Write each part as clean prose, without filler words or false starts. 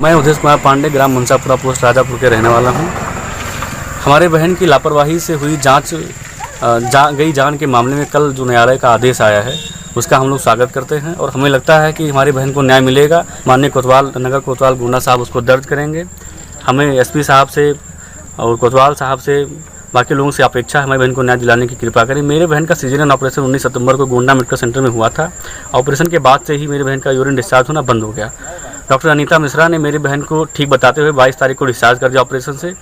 मैं उदेश कुमार पांडे, ग्राम मुंसापुरा, पोस्ट राजापुर के रहने वाला हूं। हमारे बहन की लापरवाही से हुई जान के मामले में कल जो न्यायालय का आदेश आया है उसका हम लोग स्वागत करते हैं और हमें लगता है कि हमारी बहन को न्याय मिलेगा। माननीय कोतवाल, नगर कोतवाल गोंडा साहब उसको दर्ज करेंगे। हमें एसपी साहब से और कोतवाल साहब से, बाकी लोगों से अपेक्षा है हमारी बहन को न्याय दिलाने की कृपा करें। मेरे बहन का सीजरियन ऑपरेशन 19 सितंबर को गोंडा मेडिकल सेंटर में हुआ था। ऑपरेशन के बाद से ही मेरी बहन का यूरिन डिस्चार्ज होना बंद हो गया। डॉक्टर अनीता मिश्रा ने मेरी बहन को ठीक बताते हुए 22 तारीख को डिस्चार्ज कर दिया ऑपरेशन से।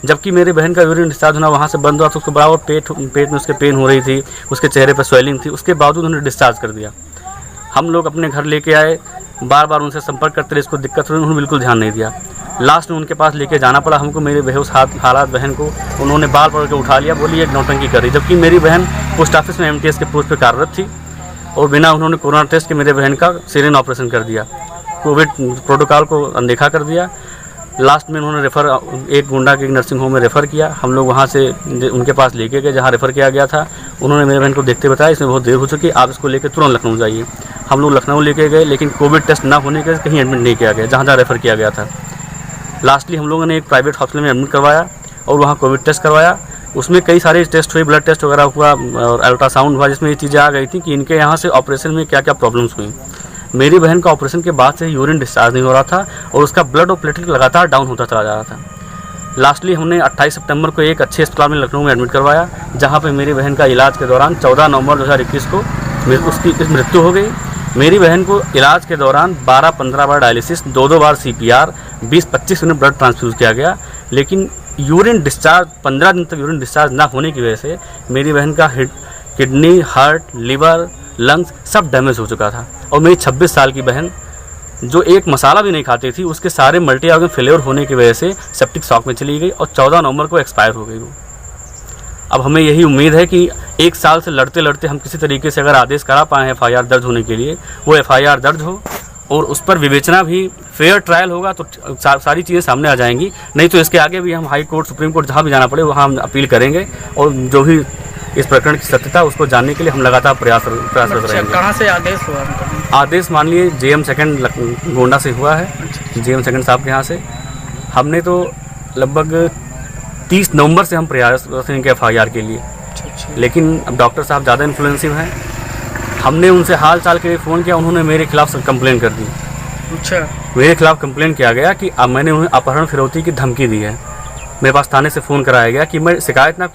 जबकि मेरे बहन का यूरिन डिस्चार्ज होना वहाँ से बंद हुआ तो उसको बराबर पेट में उसके पेन हो रही थी, उसके चेहरे पर स्वेलिंग थी, उसके बावजूद उन्होंने डिस्चार्ज कर दिया। हम लोग अपने घर लेके आए, बार बार उनसे संपर्क करते रहे, इसको दिक्कत हुई, उन्होंने बिल्कुल ध्यान नहीं दिया। लास्ट में उनके पास लेके जाना पड़ा हमको। मेरे बेहोश हालात बहन को उन्होंने बाल पकड़ के उठा लिया, बोली एक नौटंकी कर रही, जबकि मेरी बहन पोस्ट ऑफिस में MTS के पोस्ट पर कार्यरत थी और बिना उन्होंने कोरोना टेस्ट के मेरे बहन का सीजरियन ऑपरेशन कर दिया, कोविड प्रोटोकॉल को अनदेखा कर दिया। लास्ट में उन्होंने एक गोंडा के नर्सिंग होम में रेफ़र किया। हम लोग वहाँ से उनके पास लेके गए जहाँ रेफ़र किया गया था। उन्होंने मेरे बहन को देखते बताया इसमें बहुत देर हो चुकी, आप इसको लेकर तुरंत लखनऊ जाइए। हम लोग लखनऊ लेके गए, लेकिन कोविड टेस्ट ना होने के कहीं एडमिट नहीं किया गया जहाँ रेफ़र किया गया था। लास्टली हम लोगों ने एक प्राइवेट हॉस्पिटल में एडमिट करवाया और वहाँ कोविड टेस्ट करवाया। उसमें कई सारे टेस्ट हुए, ब्लड टेस्ट वगैरह हुआ और अल्ट्रासाउंड हुआ, जिसमें ये चीज़ें आ गई थी कि इनके यहाँ से ऑपरेशन में क्या क्या प्रॉब्लम्स हुई। मेरी बहन का ऑपरेशन के बाद से यूरिन डिस्चार्ज नहीं हो रहा था और उसका ब्लड और प्लेटलेट लगातार डाउन होता चला जा रहा था। लास्टली हमने 28 सितंबर को एक अच्छे अस्पताल में लखनऊ में एडमिट करवाया, जहाँ पे मेरी बहन का इलाज के दौरान 14 नवंबर 2021 को उसकी मृत्यु हो गई। मेरी बहन को इलाज के दौरान 12-15 बार डायलिसिस, 2-2 बार CPR, 20-25 यूनिट ब्लड ट्रांसफ्यूज किया गया, लेकिन यूरिन डिस्चार्ज 15 दिन तक यूरिन डिस्चार्ज ना होने की वजह से मेरी बहन का किडनी, हार्ट, लिवर, लंग्स सब डैमेज हो चुका था। और मेरी 26 साल की बहन जो एक मसाला भी नहीं खाती थी, उसके सारे मल्टी ऑर्गन फेलियर होने की वजह से सेप्टिक शॉक में चली गई और 14 नवंबर को एक्सपायर हो गई वो। अब हमें यही उम्मीद है कि 1 साल से लड़ते लड़ते हम किसी तरीके से अगर आदेश करा पाएँ FIR दर्ज होने के लिए, वो FIR दर्ज हो और उस पर विवेचना भी, फेयर ट्रायल होगा तो सारी चीज़ें सामने आ जाएंगी। नहीं तो इसके आगे भी हम हाई कोर्ट, सुप्रीम कोर्ट, जहाँ भी जाना पड़े वहाँ हम अपील करेंगे और जो भी इस प्रकरण की सत्यता उसको जानने के लिए हम लगातार प्रयासरत रहेंगे। कहाँ से आदेश हुआ? आदेश मान लिए JM सेकंड गोंडा से हुआ है, JM सेकंड साहब के यहाँ से। हमने तो लगभग 30 नवंबर से हम प्रयास करेंगे FIR के लिए, लेकिन अब डॉक्टर साहब ज़्यादा इन्फ्लुएंसिव हैं। हमने उनसे हाल चाल के लिए फ़ोन किया, उन्होंने मेरे खिलाफ कंप्लेन कर दी। अच्छा, मेरे खिलाफ कंप्लेन किया गया कि अब मैंने उन्हें अपहरण फिरौती की धमकी दी है। मेरे पास थाने से फ़ोन कराया गया कि मैं शिकायत ना